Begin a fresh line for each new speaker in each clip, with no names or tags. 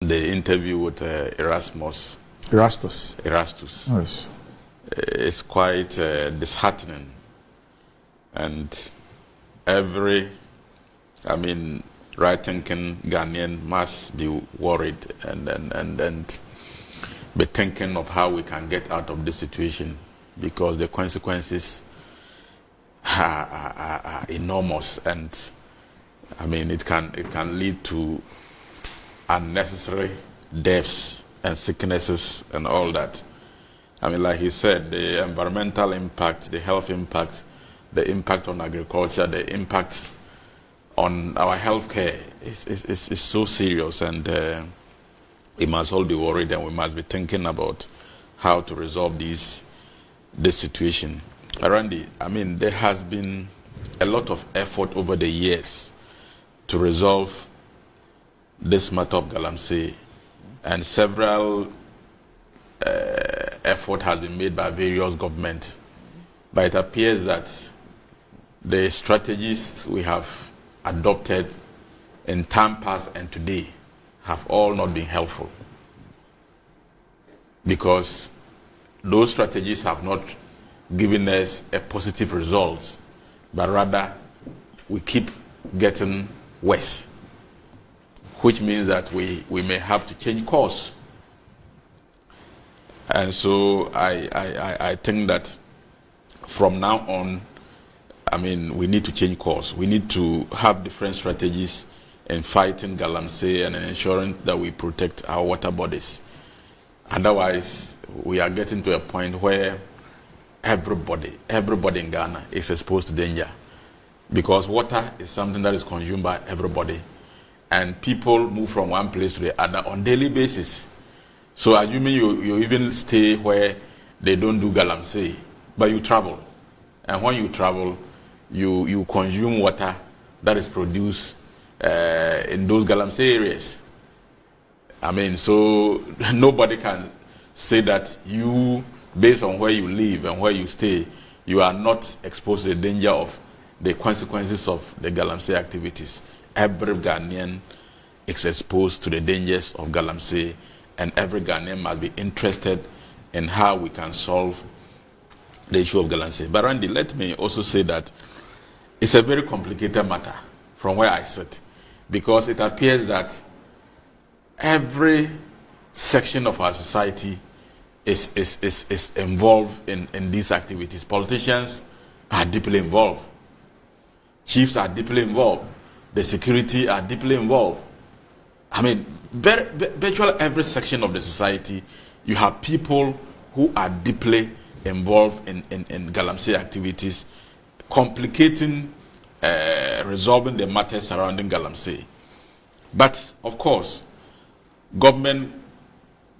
The interview with Erastus.
Yes.
It's quite disheartening, and every, right-thinking Ghanaian must be worried and be thinking of how we can get out of this situation, because the consequences are enormous, and it can lead to unnecessary deaths and sicknesses and all that. Like he said, the environmental impact, the health impact, the impact on agriculture, the impact on our healthcare is so serious, and we must all be worried, and we must be thinking about how to resolve this situation. Randy, there has been a lot of effort over the years to resolve this matter of Galamsey, and several effort has been made by various governments. But it appears that the strategies we have adopted in time past and today have all not been helpful, because those strategies have not given us a positive result, but rather we keep getting worse, which means that we may have to change course. And so I think that from now on, we need to change course. We need to have different strategies in fighting Galamsey and ensuring that we protect our water bodies. Otherwise, we are getting to a point where everybody in Ghana is exposed to danger, because water is something that is consumed by everybody, and people move from one place to the other on daily basis. So assuming you even stay where they don't do Galamsey, but you travel, and when you travel, you consume water that is produced in those Galamsey areas. So nobody can say that you, based on where you live and where you stay, you are not exposed to the danger of the consequences of the Galamsey activities. Every Ghanaian is exposed to the dangers of Galamsey, and every Ghanaian must be interested in how we can solve the issue of Galamsey. But Randy, let me also say that it's a very complicated matter from where I sit, because it appears that every section of our society is involved in these activities. Politicians are deeply involved. Chiefs are deeply involved. The security are deeply involved. Virtually every section of the society, you have people who are deeply involved in Galamsey activities, complicating resolving the matters surrounding Galamsey. But of course, government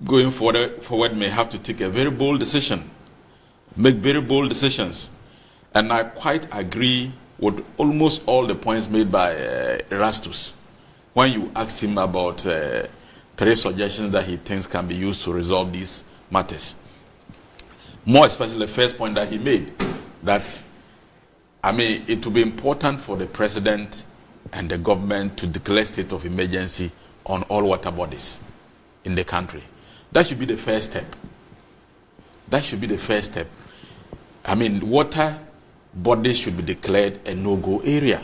going forward may have to take a very bold decision, make very bold decisions. And I quite agree with almost all the points made by Erastus when you asked him about 3 suggestions that he thinks can be used to resolve these matters. More especially the first point that he made, that it will be important for the president and the government to declare state of emergency on all water bodies in the country. That should be the first step. That should be the first step. Water bodies should be declared a no-go area.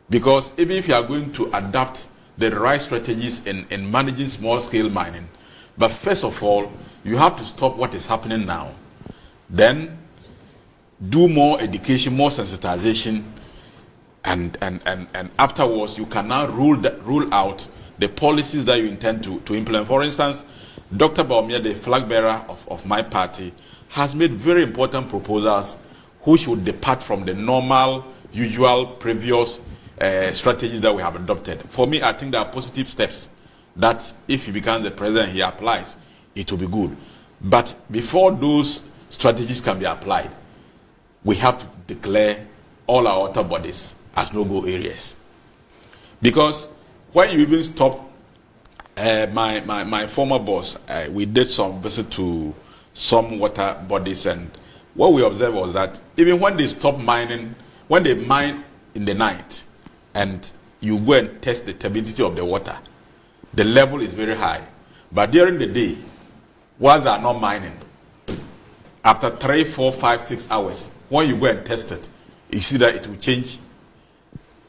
Because even if you are going to adapt the right strategies in managing small-scale mining, but first of all, you have to stop what is happening now. Then do more education, more sensitization, and afterwards you can now rule out the policies that you intend to implement. For instance, Dr. Baumia, the flag bearer of my party, has made very important proposals who should depart from the normal, usual, previous strategies that we have adopted. For me, I think there are positive steps that if he becomes the president, he applies, it will be good. But before those strategies can be applied, we have to declare all our water bodies as no-go areas. Because when you even stop, my former boss, we did some visit to some water bodies, and what we observed was that even when they stop mining, when they mine in the night, and you go and test the turbidity of the water, the level is very high. But during the day, whilst they are not mining, after 3, 4, 5, 6 hours, when you go and test it, you see that it will change.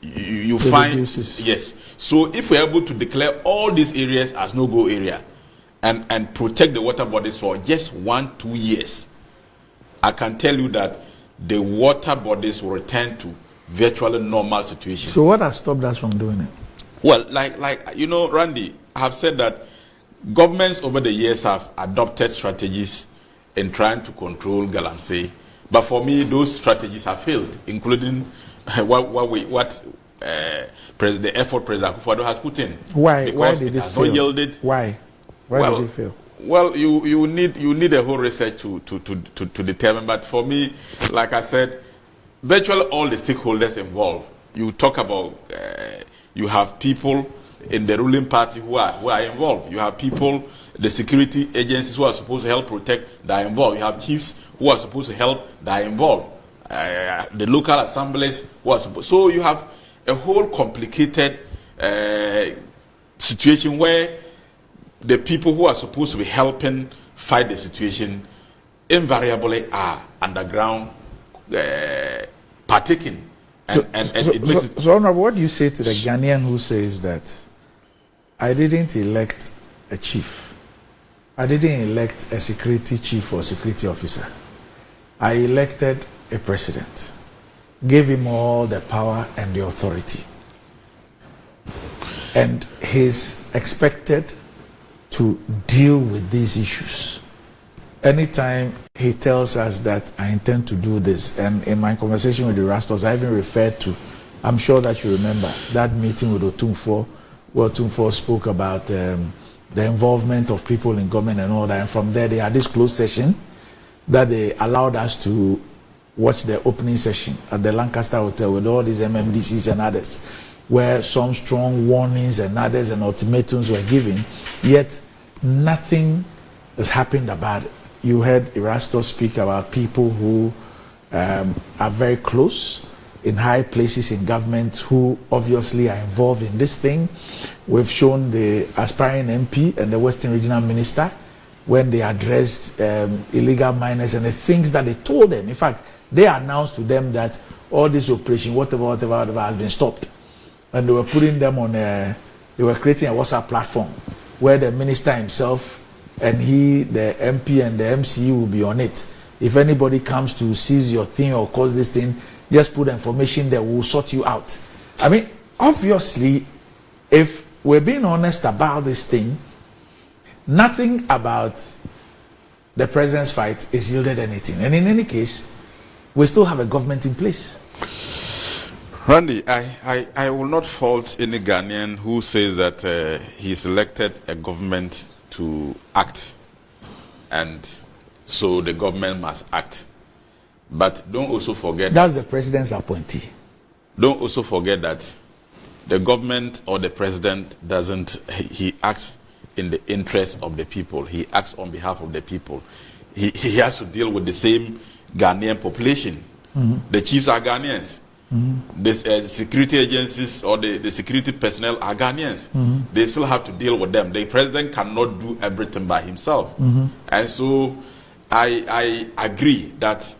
You find yes. So if we're able to declare all these areas as no-go area and protect the water bodies for just 1-2 years, I can tell you that the water bodies will return to virtually normal situation.
So what has stopped us from doing it?
Well, like Randy, I have said that governments over the years have adopted strategies in trying to control Galamsey, but for me, those strategies have failed, including the effort President Akufo-Addo has put in.
Why?
Because
Why did it fail?
Not yielded.
Why? Why did it fail?
Well, you need a whole research to determine. But for me, like I said, virtually all the stakeholders involved. You talk about you have people in the ruling party who are involved. You have people, the security agencies who are supposed to help protect, that are involved. You have chiefs who are supposed to help, that are involved. The local assemblies who are supposed. So you have a whole complicated situation where the people who are supposed to be helping fight the situation invariably are underground partaking.
So, Honorable, what do you say to the Ghanaian who says that I didn't elect a chief, I didn't elect a security chief or security officer, I elected a president, gave him all the power and the authority, and he's expected to deal with these issues. Anytime he tells us that I intend to do this, and in my conversation with the Rastos, I even referred to, I'm sure that you remember, that meeting with Otumfuo, where Otumfuo spoke about the involvement of people in government and all that, and from there they had this closed session that they allowed us to watch the opening session at the Lancaster Hotel with all these MMDCs and others, where some strong warnings and others and ultimatums were given, yet nothing has happened about it. You heard Erastus speak about people who are very close in high places in government who obviously are involved in this thing. We've shown the aspiring MP and the Western Regional Minister when they addressed illegal miners and the things that they told them. In fact, they announced to them that all this operation, whatever has been stopped. And they were putting them on they were creating a WhatsApp platform where the minister himself and he, the MP and the MCE will be on it. If anybody comes to seize your thing or cause this thing, just put the information that will sort you out. I mean, obviously, if we're being honest about this thing, nothing about the president's fight is yielded anything. And in any case, we still have a government in place.
Randy, I will not fault any Ghanaian who says that he's elected a government to act, and so the government must act. But don't also forget
that's the president's appointee.
Don't also forget that the government or the president he acts in the interest of the people. He acts on behalf of the people. He has to deal with the same Ghanaian population. Mm-hmm. The chiefs are Ghanaians. Mm-hmm. The security agencies or the security personnel are Ghanaians. Mm-hmm. They still have to deal with them. The president cannot do everything by himself. Mm-hmm. And so I agree that,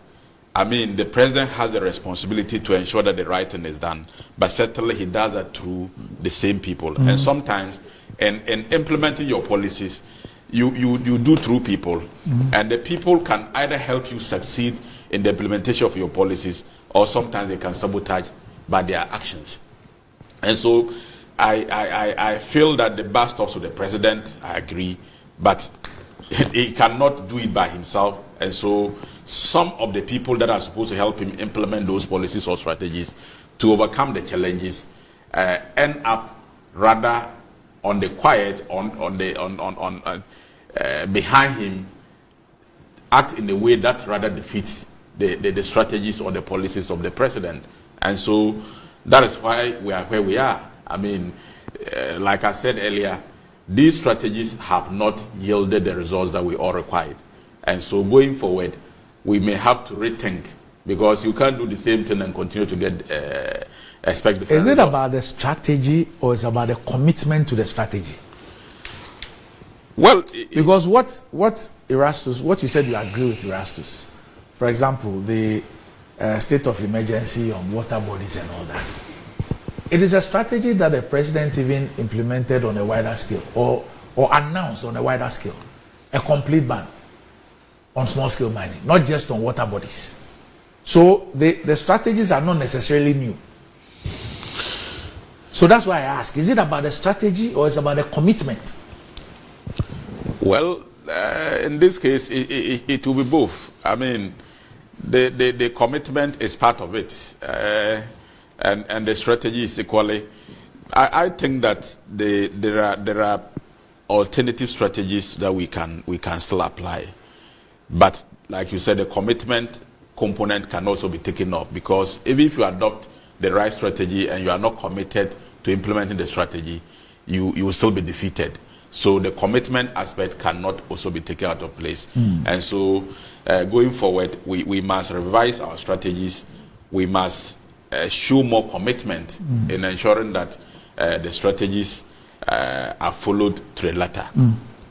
I mean, the president has a responsibility to ensure that the right thing is done, but certainly he does that through the same people. Mm-hmm. And sometimes in implementing your policies, you do through people. Mm-hmm. And the people can either help you succeed in the implementation of your policies, or sometimes they can sabotage by their actions. And so I feel that the bar stops with the president. I agree, but he cannot do it by himself. And so some of the people that are supposed to help him implement those policies or strategies to overcome the challenges end up rather on the quiet, behind him, act in a way that rather defeats the strategies or the policies of the president. And so that is why we are where we are. I mean, like I said earlier, these strategies have not yielded the results that we all required. And so going forward, we may have to rethink, because you can't do the same thing and continue to get expect different
Is it
results.
about the strategy, or is it about the commitment to the strategy?
Well,
because what Erastus, what you said, you agree with Erastus. For example, the state of emergency on water bodies and all that. It is a strategy that the president even implemented on a wider scale, or announced on a wider scale, a complete ban on small-scale mining, not just on water bodies. So the strategies are not necessarily new. So that's why I ask, is it about the strategy or is it about the commitment?
Well, in this case, it will be both. I mean, the commitment is part of it, and the strategy is equally. I think that there are alternative strategies that we can still apply, but like you said, the commitment component can also be taken up, because even if you adopt the right strategy and you are not committed to implementing the strategy, you will still be defeated. So the commitment aspect cannot also be taken out of place. And so going forward, we must revise our strategies. We must show more commitment in ensuring that the strategies are followed to the letter.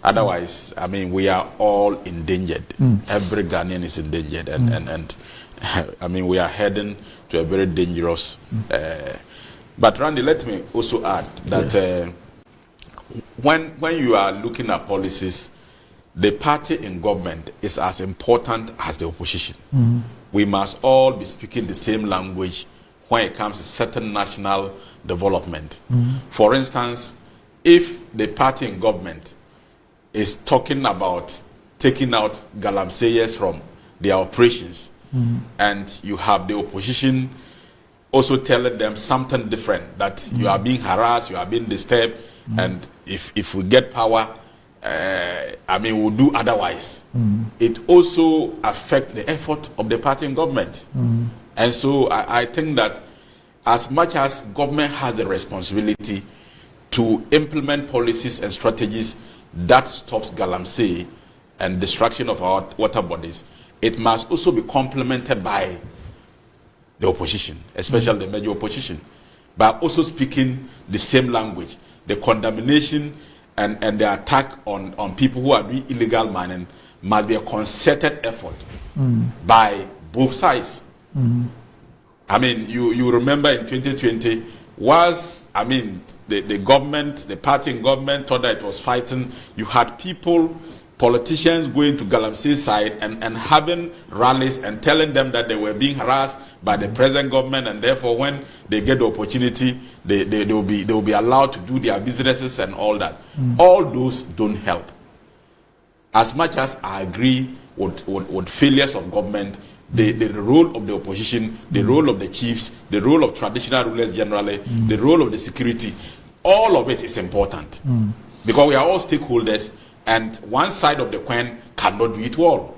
Otherwise, I mean, we are all endangered. Every Ghanaian is endangered, and I mean, we are heading to a very dangerous. But Randy, let me also add that. Yes. When you are looking at policies, the party in government is as important as the opposition. We must all be speaking the same language when it comes to certain national development. For instance, if the party in government is talking about taking out Galamseyers from their operations, and you have the opposition also telling them something different, that you are being harassed, you are being disturbed, and if we get power, I mean, we'll do otherwise. It also affects the effort of the party in government. And so I think that as much as government has the responsibility to implement policies and strategies that stops Galamsey and destruction of our water bodies, it must also be complemented by the opposition, especially the major opposition, by also speaking the same language. The condemnation and the attack on people who are doing illegal mining must be a concerted effort by both sides. I mean, you remember in 2020, the government, the party in government thought that it was fighting. You had people, politicians going to Galamsey's side and having rallies and telling them that they were being harassed by the present government, and therefore when they get the opportunity, they will be allowed to do their businesses and all that. All those don't help. As much as I agree with failures of government, the role of the opposition, the role of the chiefs, the role of traditional rulers generally, the role of the security, all of it is important. Because we are all stakeholders, and one side of the coin cannot do it all.